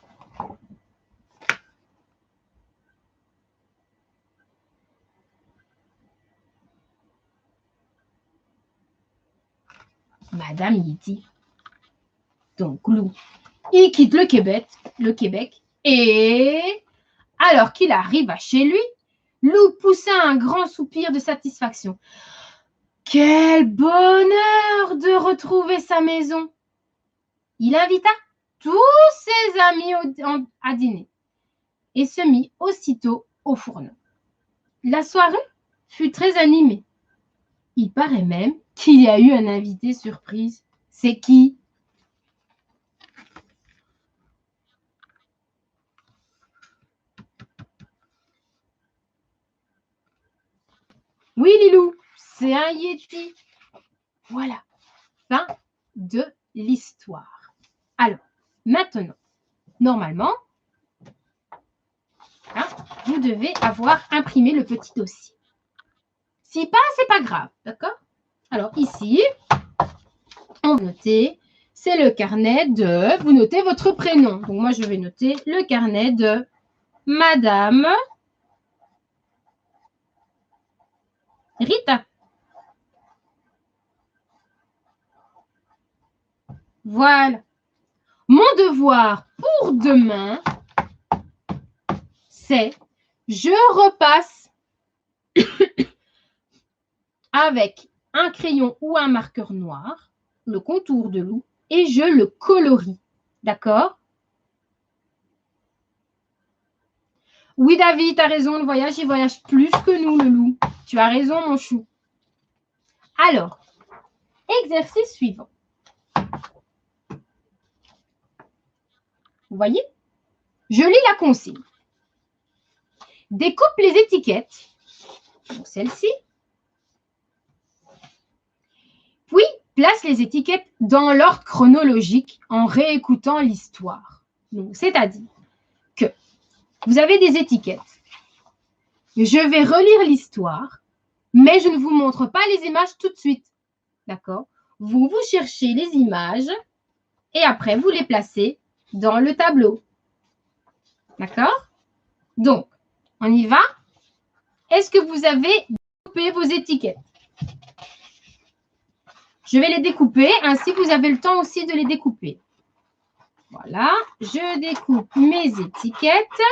Madame Yeti. Donc, Lou, il quitte le Québec, et alors qu'il arrive à chez lui, Lou poussa un grand soupir de satisfaction. Quel bonheur de retrouver sa maison! Il invita tous ses amis à dîner et se mit aussitôt au fourneau. La soirée fut très animée. Il paraît même qu'il y a eu un invité surprise. C'est qui? Oui, Lilou, c'est un Yeti. Voilà, fin de l'histoire. Alors, maintenant, normalement, hein, vous devez avoir imprimé le petit dossier. Si pas, c'est pas grave, d'accord? Alors, ici, on va noter, c'est le carnet de, vous notez votre prénom. Donc, moi, je vais noter le carnet de Madame Rita. Voilà. Mon devoir pour demain, c'est je repasse avec un crayon ou un marqueur noir le contour de loup et je le colorie. D'accord? Oui, David, tu as raison, le voyage, il voyage plus que nous, le loup. Tu as raison, mon chou. Alors, exercice suivant. Vous voyez? Je lis la consigne. Découpe les étiquettes. Celle-ci. Puis, place les étiquettes dans l'ordre chronologique en réécoutant l'histoire. Donc, c'est-à-dire que Vous avez des étiquettes. Je vais relire l'histoire, mais je ne vous montre pas les images tout de suite. D'accord? Vous cherchez les images et après, vous les placez dans le tableau. D'accord? Donc, on y va? Est-ce que vous avez découpé vos étiquettes? Je vais les découper, ainsi vous avez le temps aussi de les découper. Voilà, je découpe mes étiquettes.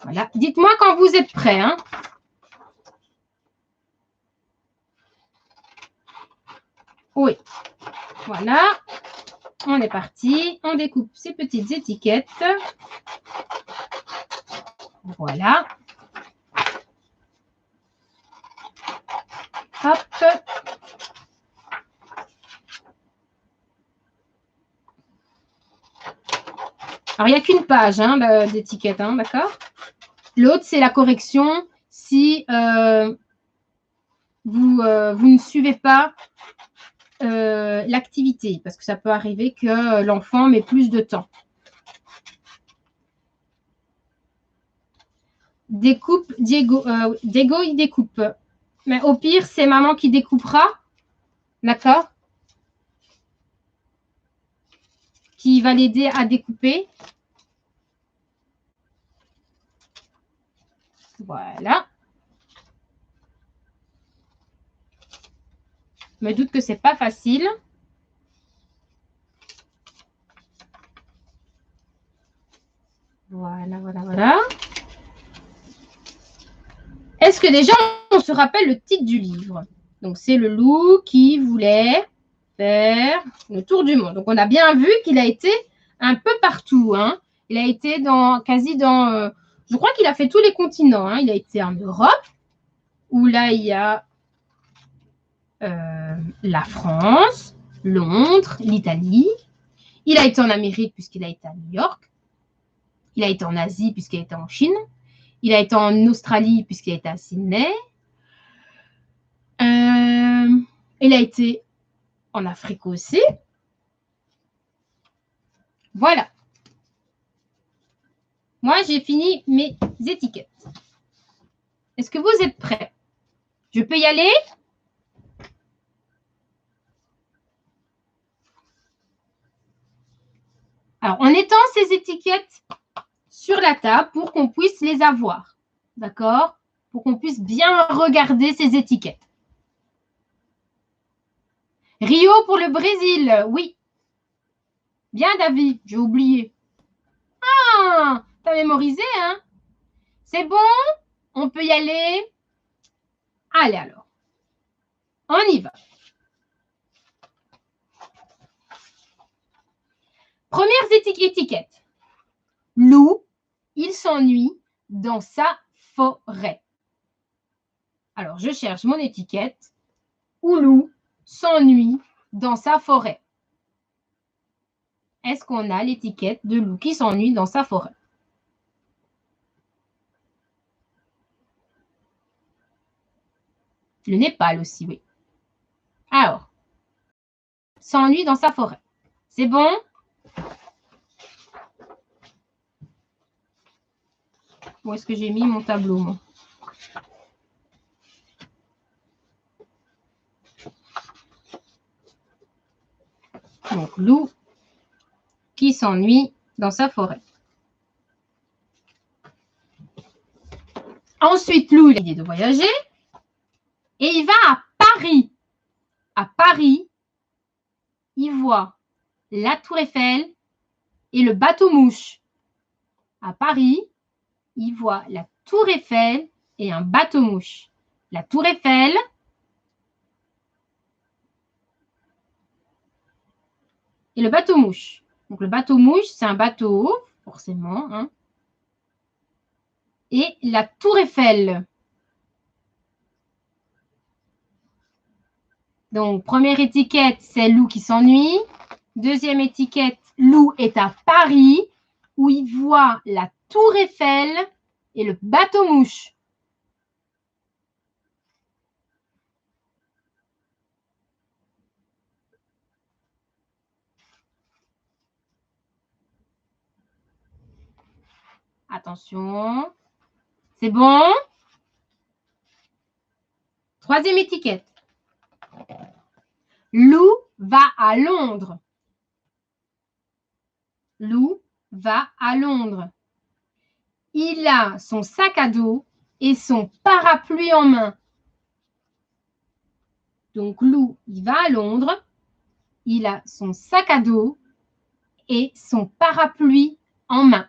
Voilà, dites-moi quand vous êtes prêts. Hein. Oui, voilà, on est parti. On découpe ces petites étiquettes. Voilà. Hop. Alors, il n'y a qu'une page hein, d'étiquette, hein, d'accord? L'autre, c'est la correction si vous ne suivez pas l'activité, parce que ça peut arriver que l'enfant met plus de temps. Découpe, Diego, il découpe. Mais au pire, c'est maman qui découpera, d'accord? Qui va l'aider à découper. Voilà. Je me doute que c'est pas facile. Voilà, voilà, voilà. Est-ce que déjà, on se rappelle le titre du livre? Donc, c'est le loup qui voulait faire le tour du monde. Donc, on a bien vu qu'il a été un peu partout. Hein. Il a été quasi dans... je crois qu'il a fait tous les continents. Hein. Il a été en Europe, où là, il y a la France, Londres, l'Italie. Il a été en Amérique, puisqu'il a été à New York. Il a été en Asie, puisqu'il a été en Chine. Il a été en Australie, puisqu'il a été à Sydney. Il a été en Afrique aussi. Voilà. Moi, j'ai fini mes étiquettes. Est-ce que vous êtes prêts? Je peux y aller? Alors, on étend ces étiquettes sur la table pour qu'on puisse les avoir. D'accord? Pour qu'on puisse bien regarder ces étiquettes. Rio pour le Brésil, oui. Bien, David, j'ai oublié. Ah, t'as mémorisé, hein? C'est bon? On peut y aller? Allez alors. On y va. Première étiquette. Loup, il s'ennuie dans sa forêt. Alors, je cherche mon étiquette où loup s'ennuie dans sa forêt. Est-ce qu'on a l'étiquette de loup qui s'ennuie dans sa forêt? Le Népal aussi, oui. Alors, s'ennuie dans sa forêt. C'est bon? Où est-ce que j'ai mis mon tableau, moi? Donc, loup qui s'ennuie dans sa forêt. Ensuite, loup, il a l'idée de voyager et il va à Paris. À Paris, il voit la Tour Eiffel et le bateau-mouche. À Paris, il voit la Tour Eiffel et un bateau-mouche. La Tour Eiffel et le bateau-mouche. Donc, le bateau-mouche, c'est un bateau, forcément. Hein. Et la Tour Eiffel. Donc, première étiquette, c'est loup qui s'ennuie. Deuxième étiquette, loup est à Paris, où il voit la Tour Eiffel et le bateau-mouche. Attention. C'est bon? Troisième étiquette. Lou va à Londres. Lou va à Londres. Il a son sac à dos et son parapluie en main. Donc, Lou, il va à Londres. Il a son sac à dos et son parapluie en main.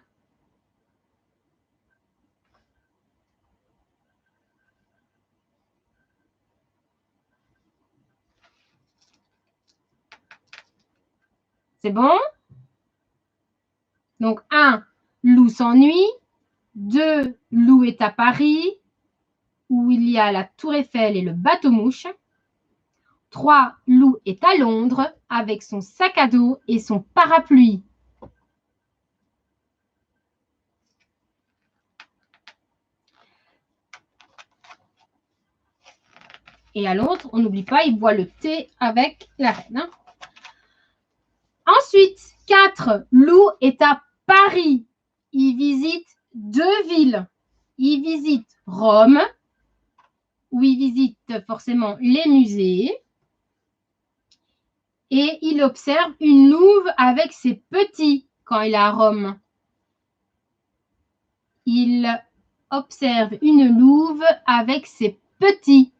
C'est bon? Donc, 1, Lou s'ennuie. 2, Lou est à Paris, où il y a la Tour Eiffel et le bateau-mouche. 3, Lou est à Londres avec son sac à dos et son parapluie. Et à Londres, on n'oublie pas, il boit le thé avec la reine. Hein. Ensuite, 4, Lou est à Paris. Il visite 2 villes. Il visite Rome, où il visite forcément les musées. Et il observe une louve avec ses petits quand il est à Rome. Il observe une louve avec ses petits.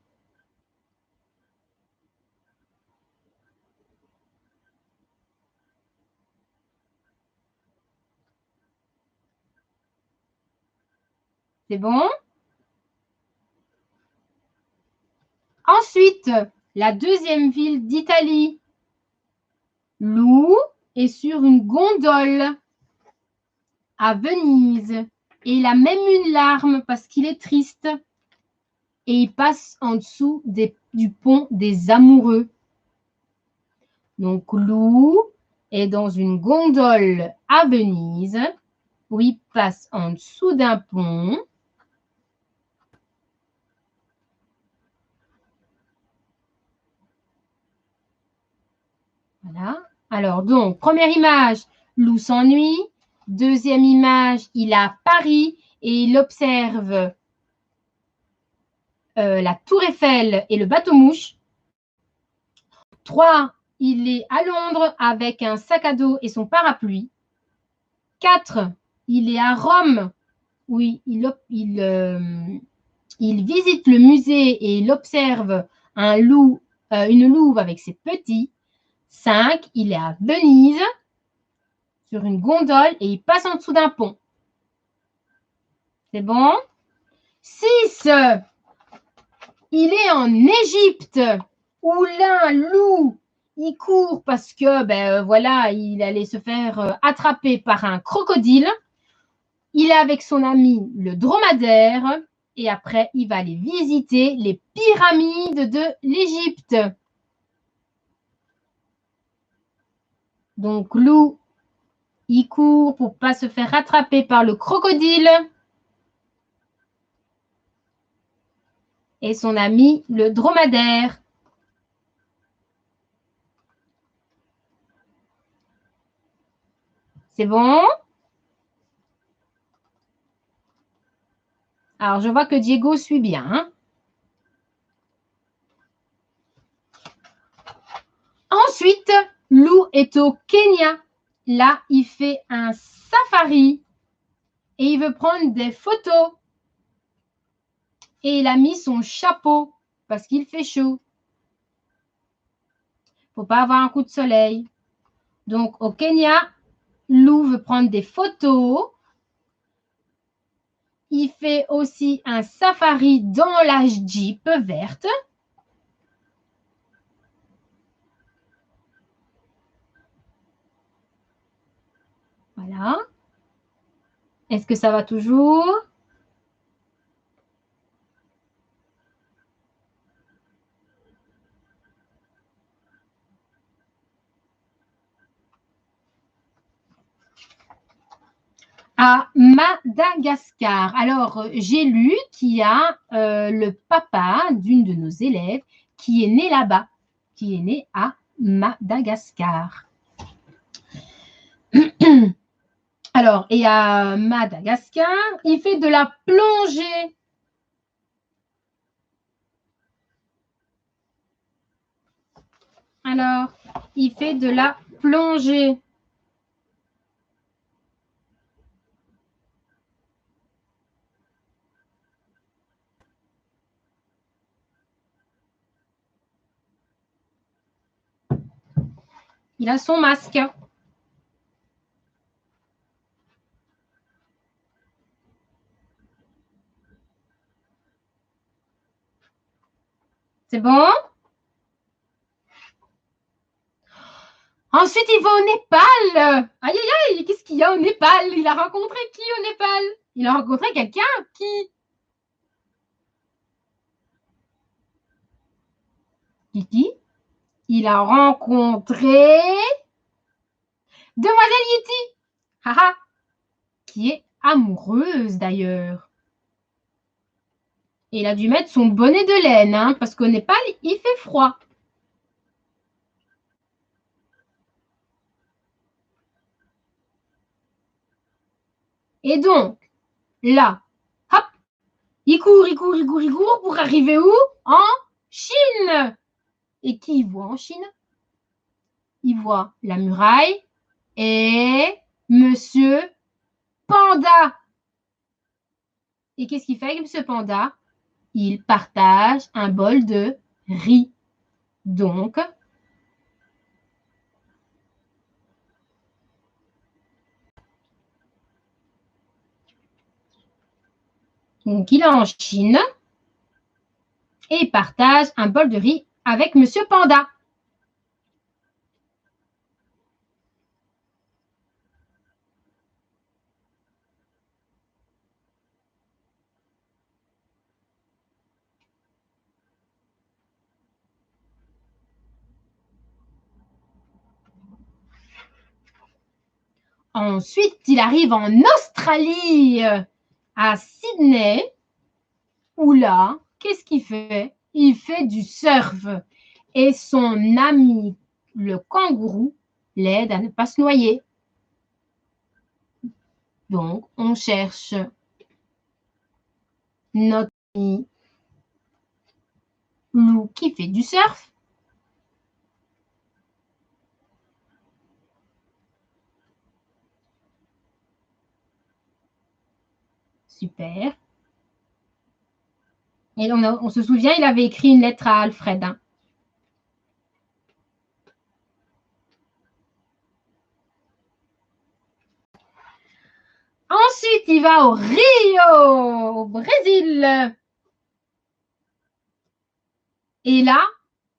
C'est bon? Ensuite, la deuxième ville d'Italie. Lou est sur une gondole à Venise et il a même une larme parce qu'il est triste et il passe en dessous du pont des amoureux. Donc, Lou est dans une gondole à Venise où il passe en dessous d'un pont. Voilà. Alors, donc, première image, Lou s'ennuie. Deuxième image, il est à Paris et il observe la Tour Eiffel et le bateau-mouche. 3, il est à Londres avec un sac à dos et son parapluie. 4, il est à Rome où il visite le musée et il observe une louve avec ses petits. 5, il est à Venise sur une gondole et il passe en dessous d'un pont. C'est bon? 6, il est en Égypte où là, Lou, il court parce que, voilà, il allait se faire attraper par un crocodile. Il est avec son ami le dromadaire et après, il va aller visiter les pyramides de l'Égypte. Donc, Lou, il court pour ne pas se faire rattraper par le crocodile. Et son ami, le dromadaire. C'est bon? Alors, je vois que Diego suit bien. Hein? Ensuite, Lou est au Kenya. Là, il fait un safari et il veut prendre des photos. Et il a mis son chapeau parce qu'il fait chaud. Il ne faut pas avoir un coup de soleil. Donc, au Kenya, Lou veut prendre des photos. Il fait aussi un safari dans la Jeep verte. Voilà. Est-ce que ça va toujours? À Madagascar. Alors, j'ai lu qu'il y a le papa d'une de nos élèves qui est né là-bas, qui est né à Madagascar. Alors, et à Madagascar, il fait de la plongée. Alors, il fait de la plongée. Il a son masque. C'est bon? Ensuite, il va au Népal. Aïe, aïe, aïe, qu'est-ce qu'il y a au Népal? Il a rencontré qui au Népal? Il a rencontré quelqu'un qui? Qui? Il a rencontré Demoiselle Yeti. Haha, qui est amoureuse d'ailleurs. Et il a dû mettre son bonnet de laine, hein, parce qu'au Népal, il fait froid. Et donc, là, hop, il court, il court, il court, il court pour arriver où? En Chine. Et qui il voit en Chine? Il voit la muraille et Monsieur Panda. Et qu'est-ce qu'il fait avec Monsieur Panda? Il partage un bol de riz. Donc, il est en Chine et il partage un bol de riz avec Monsieur Panda. Ensuite, il arrive en Australie, à Sydney, où là, qu'est-ce qu'il fait? Il fait du surf. Et son ami, le kangourou, l'aide à ne pas se noyer. Donc, on cherche notre ami loup qui fait du surf. Super. Et on se souvient, il avait écrit une lettre à Alfred. Hein. Ensuite, il va au Rio, au Brésil. Et là,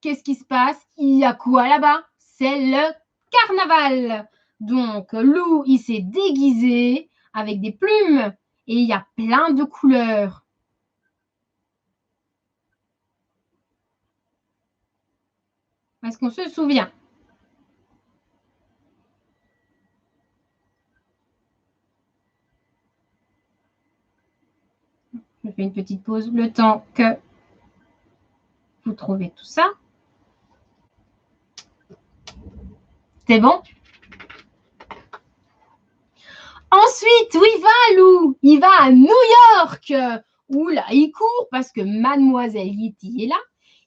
qu'est-ce qui se passe? Il y a quoi là-bas? C'est le carnaval. Donc, Lou, il s'est déguisé avec des plumes et il y a plein de couleurs. Est-ce qu'on se souvient? Je fais une petite pause le temps que vous trouvez tout ça. C'est bon? Ensuite, où il va, Lou? Il va à New York. Où là, il court parce que Mademoiselle Yeti est là.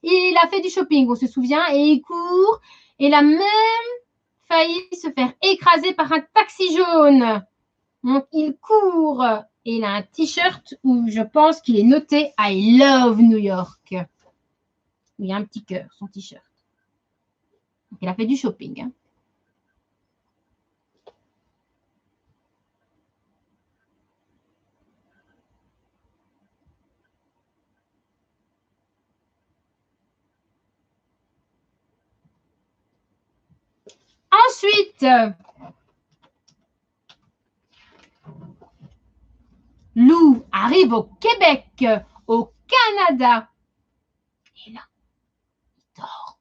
Et il a fait du shopping, on se souvient, et il court. Et il a même failli se faire écraser par un taxi jaune. Donc, il court et il a un t-shirt où je pense qu'il est noté I love New York. Il y a un petit cœur, son t-shirt. Donc, il a fait du shopping. Hein. Ensuite, Lou arrive au Québec, au Canada. Et là, il dort.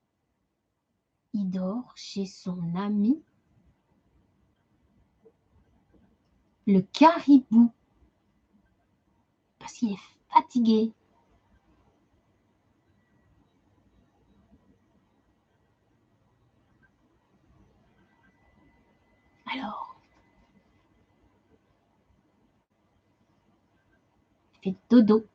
Il dort chez son ami, le caribou. Parce qu'il est fatigué. Alors, fait dodo.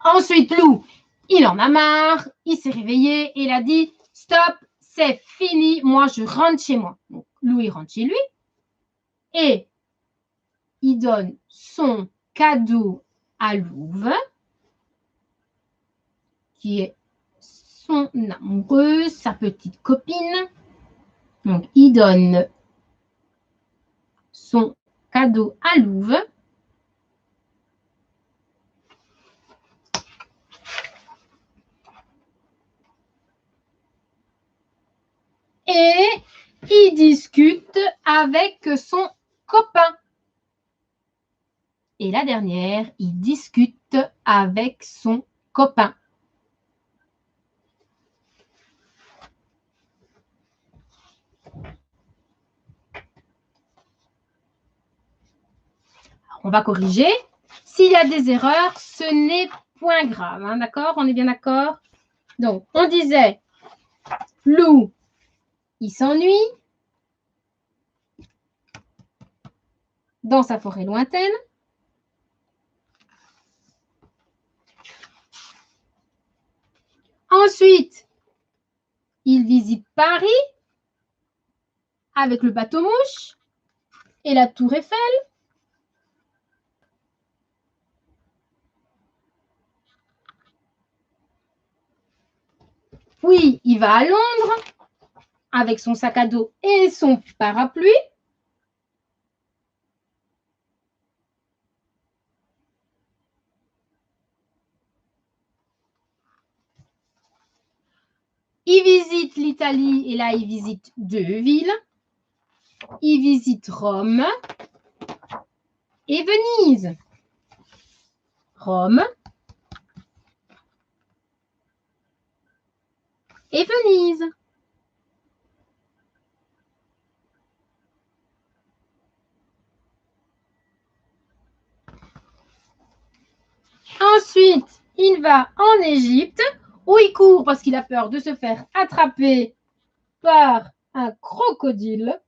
Ensuite, Lou, il en a marre, il s'est réveillé et il a dit « Stop, c'est fini, moi je rentre chez moi. » Donc, Lou, il rentre chez lui et il donne son cadeau à Louve, qui est son amoureuse, sa petite copine. Donc, il donne son cadeau à Louve. Et il discute avec son copain. Et la dernière, il discute avec son copain. On va corriger. S'il y a des erreurs, ce n'est point grave. Hein, d'accord? On est bien d'accord? Donc, on disait, Lou, il s'ennuie dans sa forêt lointaine. Ensuite, il visite Paris avec le bateau-mouche et la tour Eiffel. Puis, il va à Londres avec son sac à dos et son parapluie. Il visite l'Italie et là, il visite 2 villes. Il visite Rome et Venise. Rome et Venise. Ensuite, il va en Égypte où il court parce qu'il a peur de se faire attraper par un crocodile.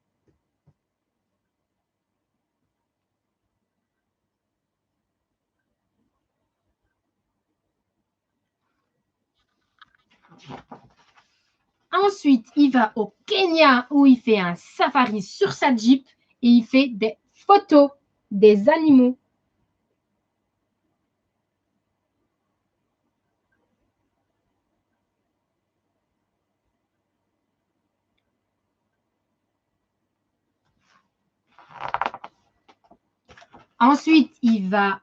Ensuite, il va au Kenya où il fait un safari sur sa Jeep et il fait des photos des animaux. Ensuite, il va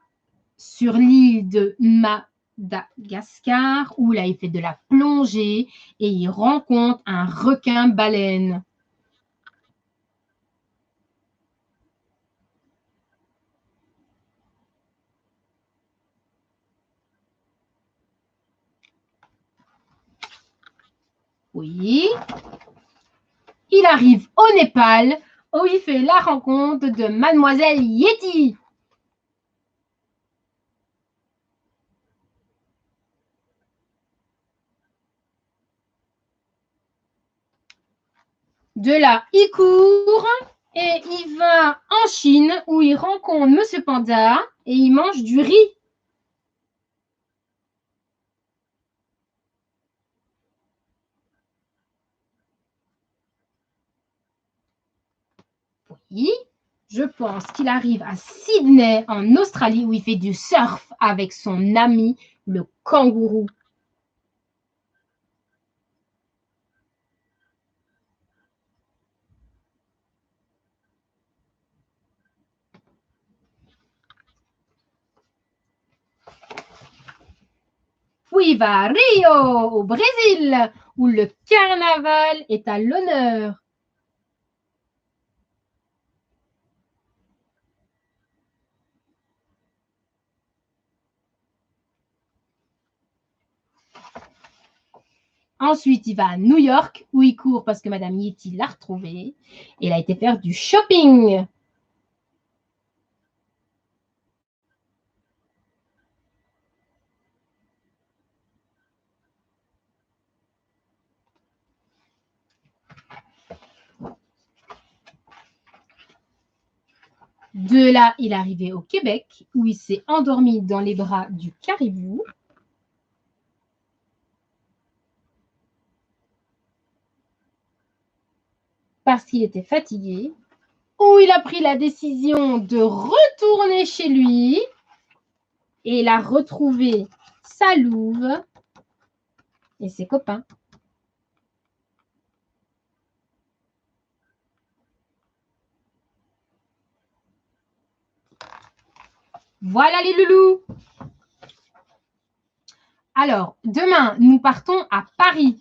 sur l'île de Madagascar où là, il fait de la plongée et il rencontre un requin-baleine. Oui. Il arrive au Népal où il fait la rencontre de Mademoiselle Yeti. De là, il court et il va en Chine où il rencontre Monsieur Panda et il mange du riz. Oui, je pense qu'il arrive à Sydney en Australie où il fait du surf avec son ami le kangourou. Puis il va à Rio, au Brésil, où le carnaval est à l'honneur. Ensuite, il va à New York, où il court parce que Madame Yeti l'a retrouvé. Et il a été faire du shopping. De là, il est arrivé au Québec, où il s'est endormi dans les bras du caribou. Parce qu'il était fatigué. Où il a pris la décision de retourner chez lui. Et il a retrouvé sa louve et ses copains. Voilà les loulous. Alors, demain, nous partons à Paris.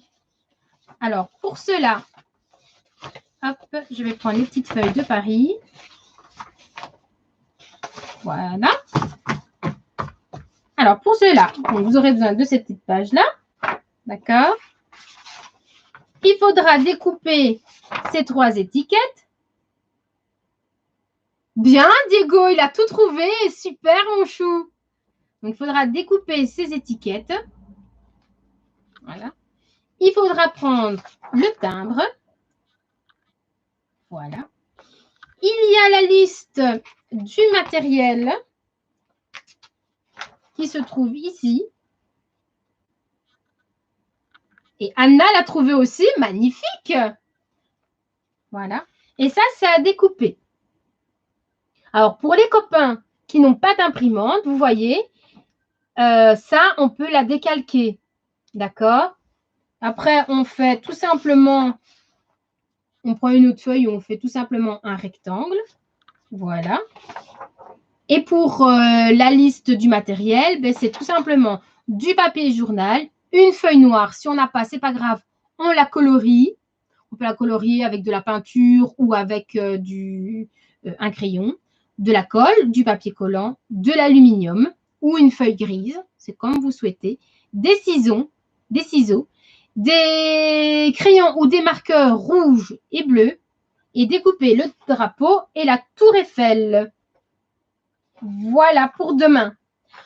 Alors, pour cela, hop, je vais prendre les petites feuilles de Paris. Voilà. Alors, pour cela, vous aurez besoin de cette petite page-là. D'accord? Il faudra découper ces 3 étiquettes. Bien, Diego, il a tout trouvé. Super, mon chou. Donc, il faudra découper ces étiquettes. Voilà. Il faudra prendre le timbre. Voilà. Il y a la liste du matériel qui se trouve ici. Et Anna l'a trouvé aussi. Magnifique. Voilà. Et ça, c'est à découper. Alors, pour les copains qui n'ont pas d'imprimante, vous voyez, ça, on peut la décalquer. D'accord? Après, on fait tout simplement, on prend une autre feuille et on fait tout simplement un rectangle. Voilà. Et pour la liste du matériel, ben, c'est tout simplement du papier journal, une feuille noire. Si on n'a pas, ce n'est pas grave, on la colorie. On peut la colorier avec de la peinture ou avec un crayon, de la colle, du papier collant, de l'aluminium ou une feuille grise, c'est comme vous souhaitez, des ciseaux, des crayons ou des marqueurs rouges et bleus et découper le drapeau et la tour Eiffel. Voilà pour demain.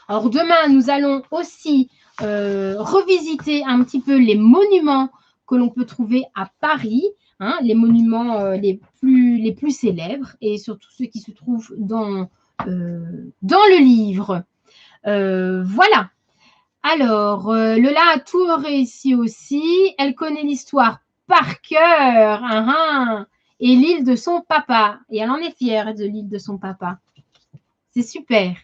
Alors demain, nous allons aussi revisiter un petit peu les monuments que l'on peut trouver à Paris, hein, les monuments les plus célèbres et surtout ceux qui se trouvent dans le livre. Voilà. Alors, Lola a tout réussi aussi. Elle connaît l'histoire par cœur. Et l'île de son papa. Et elle en est fière de l'île de son papa. C'est super.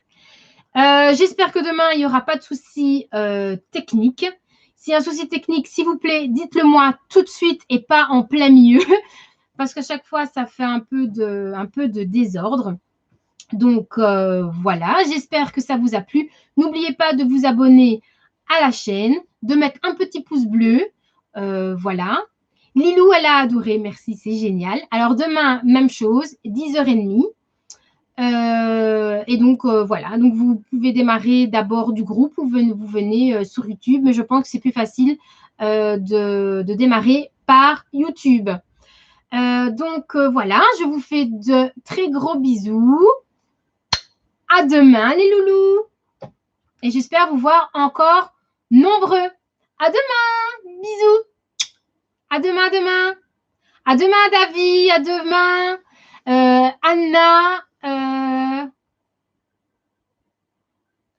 J'espère que demain, il n'y aura pas de soucis techniques. S'il y a un souci technique, s'il vous plaît, dites-le moi tout de suite et pas en plein milieu. Parce qu'à chaque fois, ça fait un peu de désordre. Donc, voilà. J'espère que ça vous a plu. N'oubliez pas de vous abonner à la chaîne, de mettre un petit pouce bleu. Voilà. Lilou, elle a adoré. Merci, c'est génial. Alors, demain, même chose, 10h30. Et donc, voilà. Donc, vous pouvez démarrer d'abord du groupe ou vous venez sur YouTube. Mais je pense que c'est plus facile de démarrer par YouTube. Donc, voilà. Je vous fais de très gros bisous. À demain, les loulous. Et j'espère vous voir encore nombreux. À demain. Bisous. À demain, à demain. À demain, David. À demain, Anna.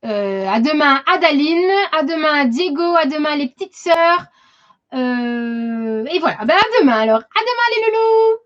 À demain, Adaline. À demain, Diego. À demain, les petites sœurs. Et voilà. Ben, à demain alors. À demain, les loulous.